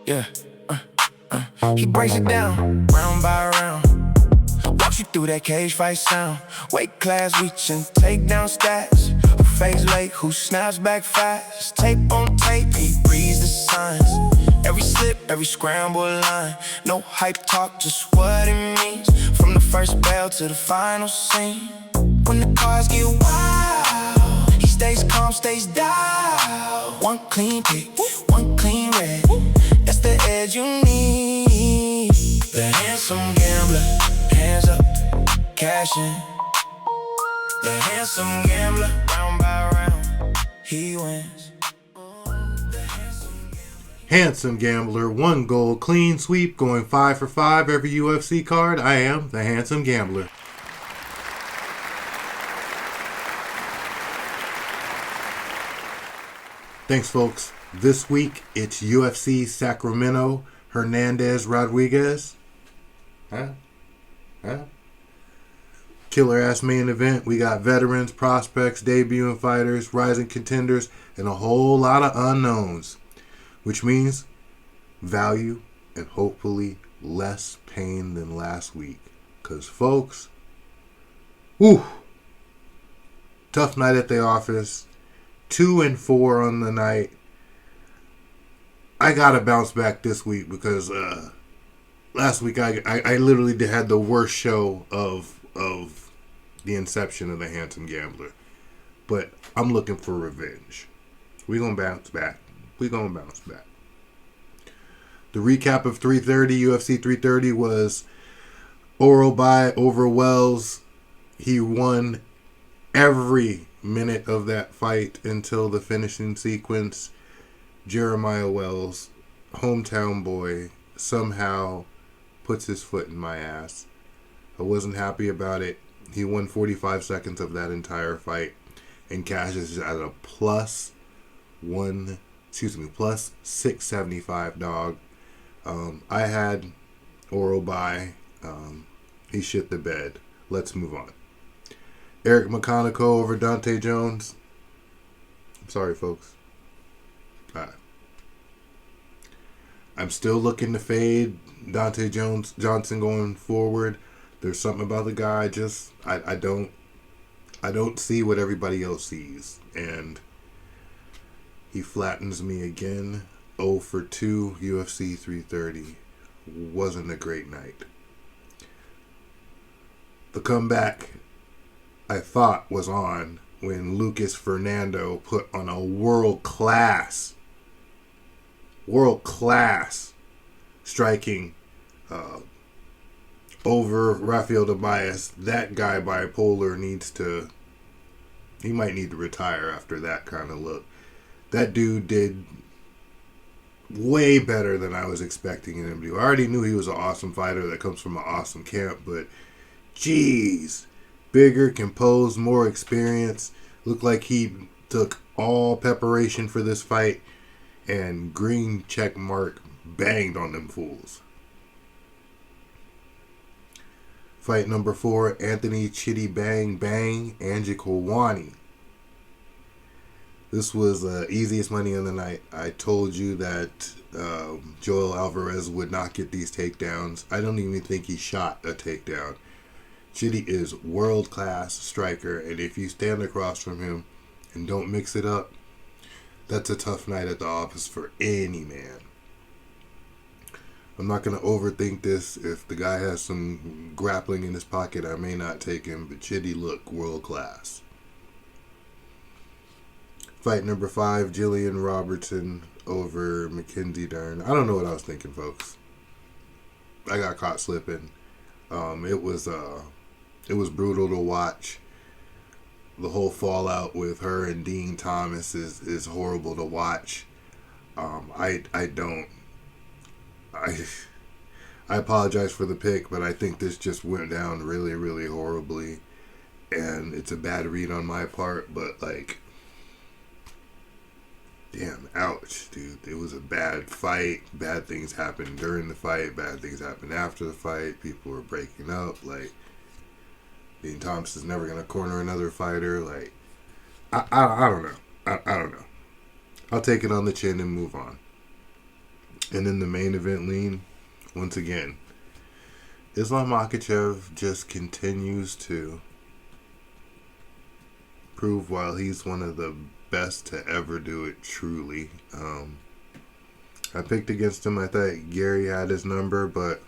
Yeah. He breaks it down, round by round. Walks you through that cage fight sound. Weight class reaching, takedown stats. Who fades late, who snaps back fast. Tape on tape, he reads the signs. Every slip, every scramble line. No hype talk, just what it means. From the first bell to the final scene. When the cars get wild, he stays calm, stays dialed. One clean pick, one clean red. That's the edge you need. The handsome gambler, hands up, cash in. The handsome gambler, round by round, he wins. Handsome Gambler, 1 goal, clean sweep, going 5 for 5 every UFC card. I am the Handsome Gambler. Thanks, folks. This week, it's UFC Sacramento, Hernandez, Rodrigues. Killer-ass main event. We got veterans, prospects, debuting fighters, rising contenders, and a whole lot of unknowns. Which means value and hopefully less pain than last week. Because, folks, tough night at the office. 2-4 on the night. I gotta bounce back this week because last week I literally had the worst show of the inception of the Handsome Gambler. But I'm looking for revenge. We're gonna bounce back. The recap of 330, UFC 330 was Orobai over Wells. He won every minute of that fight until the finishing sequence. Jeremiah Wells, hometown boy, somehow puts his foot in my ass. I wasn't happy about it. He won 45 seconds of that entire fight and cashes at a plus 675, dog. I had Orobai. He shit the bed. Let's move on. Eric McConaughey over Dante Jones. I'm sorry, folks. I'm still looking to fade Dante Johnson going forward. There's something about the guy. I don't see what everybody else sees, and he flattens me again. 0 for 2, UFC 330. Wasn't a great night. The comeback I thought was on when Lucas Fernando put on a world-class striking over Rafael Tobias. That guy bipolar he might need to retire after that kind of look. That dude did way better than I was expecting him to do. I already knew he was an awesome fighter that comes from an awesome camp, but jeez, bigger, composed, more experience. Looked like he took all preparation for this fight and green check mark banged on them fools. Fight number 4, Anthony Chitty Bang Bang Angikwani. This was easiest money of the night. I told you that Joel Alvarez would not get these takedowns. I don't even think he shot a takedown. Chitty is world-class striker, and if you stand across from him and don't mix it up, that's a tough night at the office for any man. I'm not going to overthink this. If the guy has some grappling in his pocket, I may not take him, but Chitty looked world-class. Fight number 5, Jillian Robertson over Mackenzie Dern. I don't know what I was thinking, folks. I got caught slipping. It was brutal to watch. The whole fallout with her and Dean Thomas is horrible to watch. I apologize for the pick, but I think this just went down really, really horribly, and it's a bad read on my part. But damn, ouch, dude. It was a bad fight. Bad things happened during the fight. Bad things happened after the fight. People were breaking up. Dean Thomas is never gonna corner another fighter. I don't know. I don't know. I'll take it on the chin and move on. And in the main event lean, once again, Islam Makhachev just continues to prove while he's one of the best to ever do it, truly. I picked against him. I thought Gary had his number, but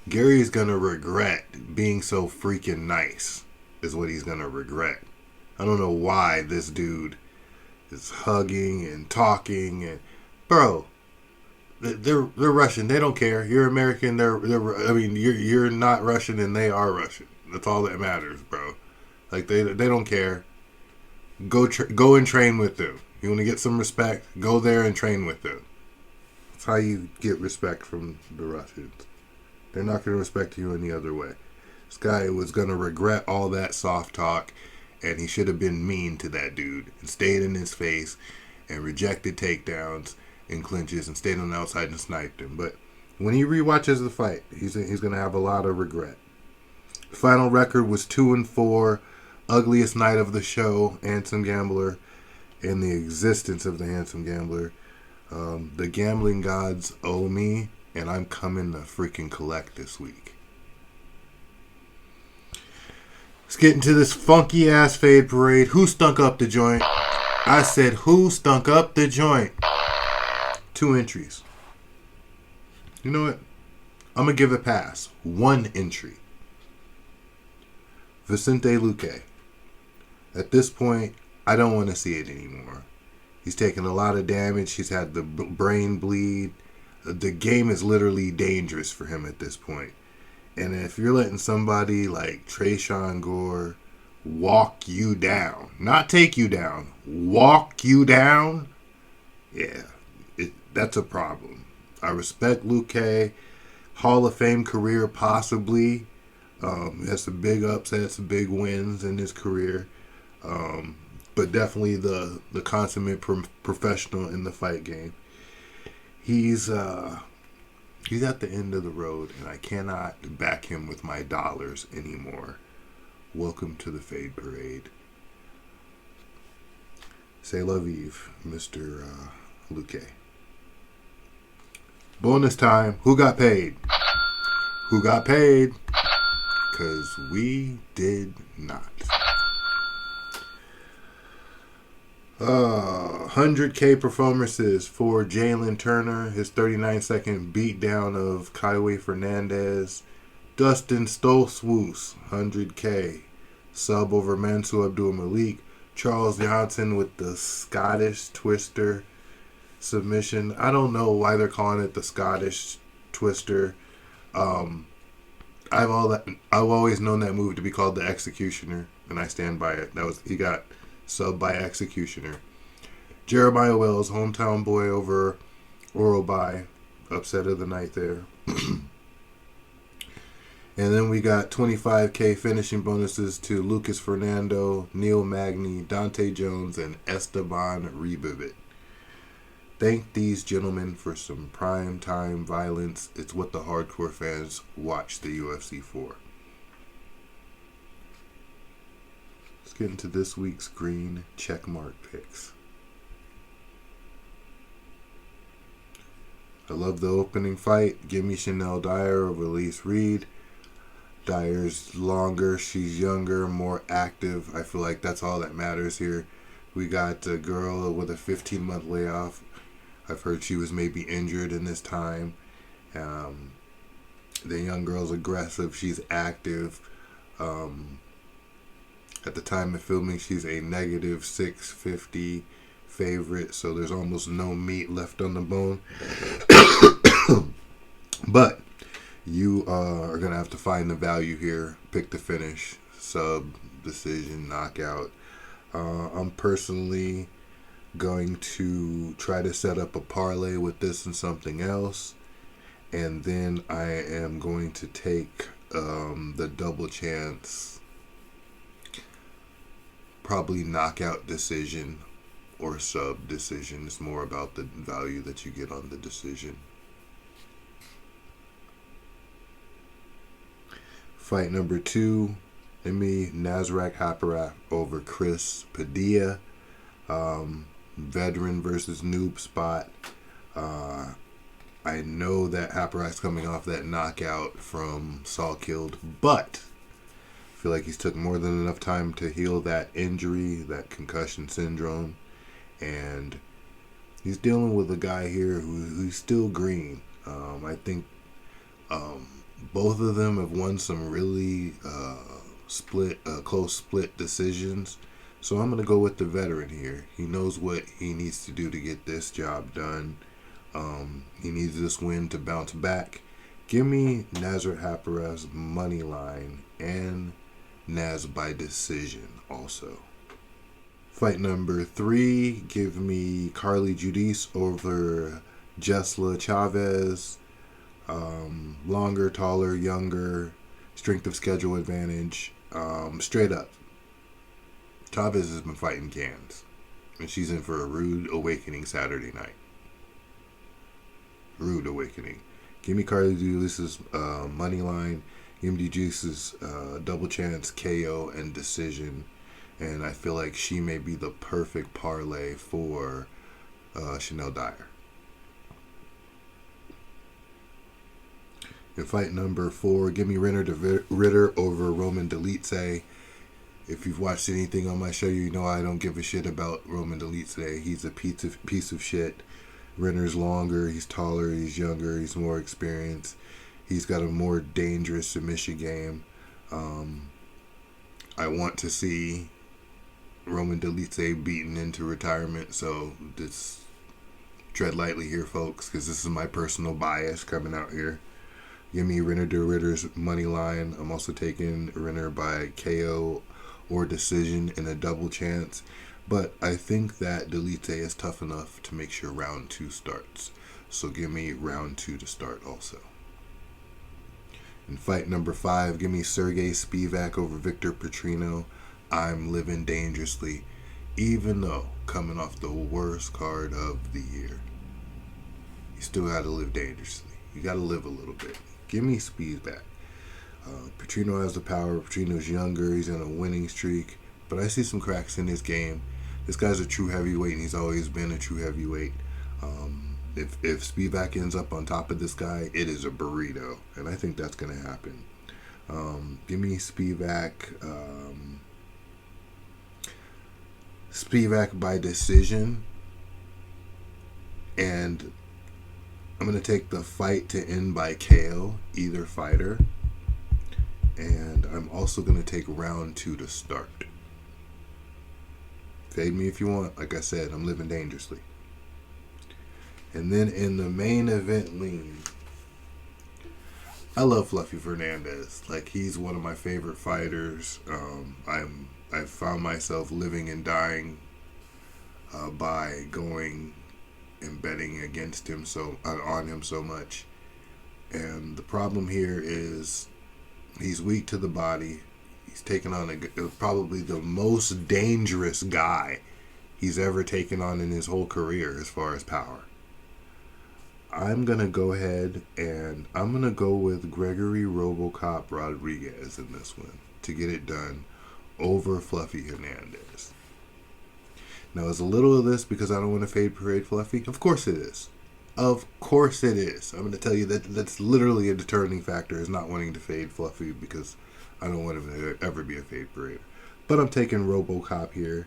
Gary's going to regret being so freaking nice, is what he's going to regret. I don't know why this dude is hugging and talking. And bro, they're Russian. They don't care. You're American. You're not Russian and they are Russian. That's all that matters, bro. Like, they don't care. Go and train with them. You want to get some respect? Go there and train with them. That's how you get respect from the Russians. They're not going to respect you any other way. This guy was going to regret all that soft talk, and he should have been mean to that dude and stayed in his face and rejected takedowns and clinches and stayed on the outside and sniped him. But when he rewatches the fight, he's going to have a lot of regret. The final record was 2-4. Ugliest night of the show, Handsum Gambler, and the existence of the Handsum Gambler. The gambling gods owe me, and I'm coming to freaking collect this week. Let's get into this funky ass fade parade. Who stunk up the joint? I said, who stunk up the joint? 2 entries. You know what? I'm going to give a pass. 1 entry. Vicente Luque. At this point, I don't want to see it anymore. He's taken a lot of damage. He's had the brain bleed. The game is literally dangerous for him at this point. And if you're letting somebody like Trayshawn Gore walk you down, not take you down, walk you down, yeah, that's a problem. I respect Luque. Hall of Fame career, possibly. He has some big upsets, some big wins in his career. But definitely the consummate professional in the fight game. He's at the end of the road, and I cannot back him with my dollars anymore. Welcome to the Fade Parade. C'est la vive, Mr. Luque. Bonus time. Who got paid? Who got paid? Because we did not. 100K performances for Jalen Turner. His 39-second beatdown of Kaiwe Hernandez. Dustin Stoltzfus, 100K. Sub over Mansour Abdul Malik. Charles Johnson with the Scottish Twister submission. I don't know why they're calling it the Scottish Twister. I've always known that move to be called the Executioner, and I stand by it. He got subbed by Executioner. Jeremiah Wells, hometown boy over Orobai, upset of the night there. And then we got 25K finishing bonuses to Lucas Fernando, Neil Magny, Dante Jones, and Esteban Rebibit. Thank these gentlemen for some prime time violence. It's what the hardcore fans watch the UFC for. Let's get into this week's green checkmark picks. I love the opening fight. Give me Chanel Dyer over Elise Reed. Dyer's longer, she's younger, more active. I feel like that's all that matters here. We got a girl with a 15-month layoff. I've heard she was maybe injured in this time. The young girl's aggressive. She's active. At the time of filming, she's a negative 650 favorite, so there's almost no meat left on the bone. But you are going to have to find the value here. Pick the finish. Sub, decision, knockout. I'm personally going to try to set up a parlay with this and something else. And then I am going to take the double chance. Probably knockout decision or sub decision. It's more about the value that you get on the decision. Fight number 2, Emi Nasrat Haqparast over Chris Padilla. Veteran versus noob spot. I know that Haparak's coming off that knockout from Saul Killed, but I feel like he's took more than enough time to heal that injury, that concussion syndrome, and he's dealing with a guy here who's still green. I think both of them have won some really close split decisions. So I'm going to go with the veteran here. He knows what he needs to do to get this job done. He needs this win to bounce back. Give me Nasrat Haqparast's money line and Naz by decision also. Fight number 3, give me Carly Judice over Jesla Chavez. Longer, taller, younger, strength of schedule advantage. Straight up, Chavez has been fighting cans, and she's in for a rude awakening Saturday night. Rude awakening. Give me Carly Judice's money line. Give me Judice's double chance KO and decision. And I feel like she may be the perfect parlay for Chanel Dyer. In fight number 4, give me Ritter over Roman Dolidze. If you've watched anything on my show, you know I don't give a shit about Roman Dolidze. He's a piece of shit. Ritter's longer, he's taller, he's younger, he's more experienced. He's got a more dangerous submission game. I want to see Roman Dolidze beaten into retirement, so just tread lightly here, folks, because this is my personal bias coming out here. Give me Ritter's money line. I'm also taking Ritter by KO or decision in a double chance, but I think that Dolidze is tough enough to make sure round 2 starts. So give me round 2 to start also. In fight number 5, give me Sergey Spivak over Victor Petrino. I'm living dangerously, even though coming off the worst card of the year. You still got to live dangerously. You got to live a little bit. Give me Spivak. Petrino has the power. Petrino's younger. He's on a winning streak. But I see some cracks in his game. This guy's a true heavyweight, and he's always been a true heavyweight. If Spivak ends up on top of this guy, it is a burrito. And I think that's going to happen. Give me Spivak. Spivak by decision. And I'm going to take the fight to end by KO, either fighter. And I'm also going to take round 2 to start. Fade me if you want. Like I said, I'm living dangerously. And then in the main event lean, I love Fluffy Hernandez. Like, he's one of my favorite fighters. I've found myself living and dying by going and betting against him on him so much. And the problem here is he's weak to the body. He's taken on probably the most dangerous guy he's ever taken on in his whole career as far as power. I'm going to go ahead and I'm going to go with Gregory Robocop Rodriguez in this one to get it done over Fluffy Hernandez. Now, is a little of this because I don't want to fade parade Fluffy? Of course it is. Of course it is. I'm going to tell you that's literally a determining factor, is not wanting to fade Fluffy, because I don't want him to ever be a fade parader. But I'm taking Robocop here.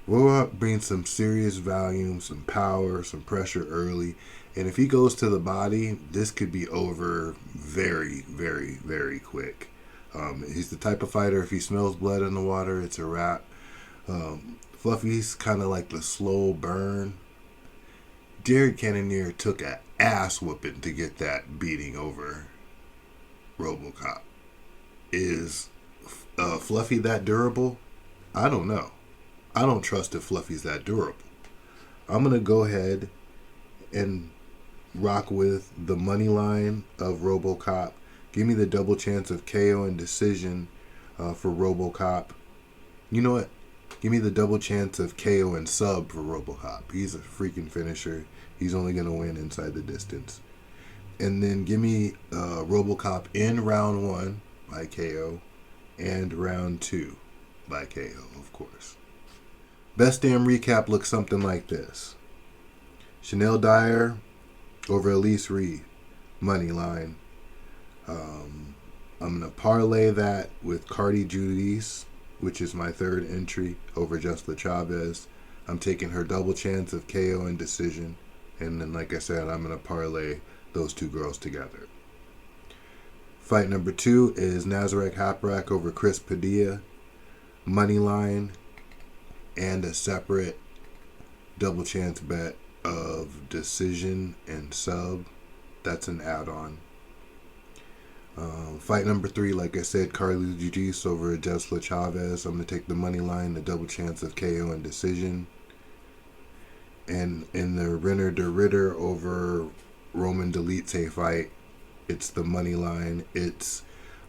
Robocop brings some serious volume, some power, some pressure early. And if he goes to the body, this could be over very, very, very quick. He's the type of fighter, if he smells blood in the water, it's a wrap. Fluffy's kind of like the slow burn. Jared Cannonier took an ass whooping to get that beating over Robocop. Is Fluffy that durable? I don't know. I don't trust if Fluffy's that durable. I'm going to go ahead and rock with the money line of Robocop. Give me the double chance of KO and decision for Robocop. You know what? Give me the double chance of KO and sub for Robocop. He's a freaking finisher. He's only going to win inside the distance. And then give me Robocop in round 1 by KO and round 2 by KO, of course. Best damn recap looks something like this. Chanel Dyer over Elise Reed, money line. I'm going to parlay that with Cardi Judice, which is my third entry, over Jessica Chavez. I'm taking her double chance of KO and decision. And then, like I said, I'm going to parlay those two girls together. Fight number 2 is Nazareth Haprak over Chris Padilla, money line, and a separate double chance bet of decision and sub. That's an add-on. Fight number 3, like I said, Carly Judice over Jessica Chavez. I'm going to take the money line, the double chance of KO and decision. And in the Renner de Ritter over Roman Dolidze fight, it's the money line, it's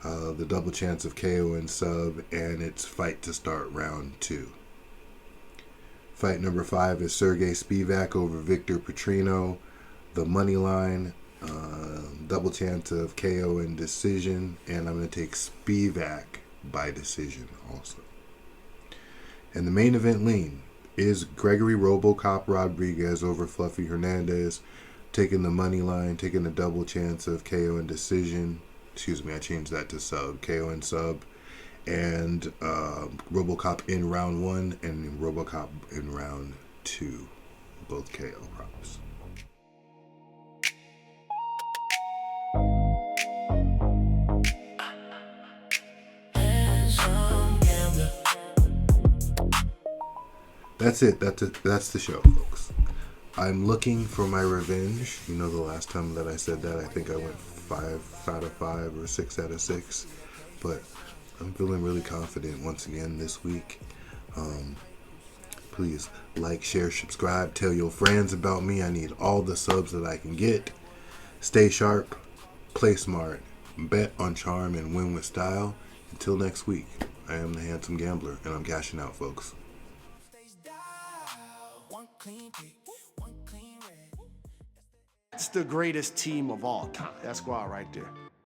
the double chance of KO and sub, and it's fight to start round 2. Fight number 5 is Sergey Spivak over Victor Petrino, the money line, double chance of KO and decision, and I'm going to take Spivak by decision also. And the main event lean is Gregory Robocop Rodrigues over Fluffy Hernandez, taking the money line, taking the double chance of KO and decision. Excuse me, I changed that to sub, KO and sub. And Robocop in round 1 and Robocop in round 2, both KO props. Handsum Gambler. That's it. That's the show, folks. I'm looking for my revenge. You know, the last time that I said that, I think I went 5 out of 5 or 6 out of 6. But I'm feeling really confident once again this week. Please like, share, subscribe, tell your friends about me. I need all the subs that I can get. Stay sharp, play smart, bet on charm, and win with style. Until next week, I am the Handsome Gambler, and I'm cashing out, folks. It's the greatest team of all time. That squad right there.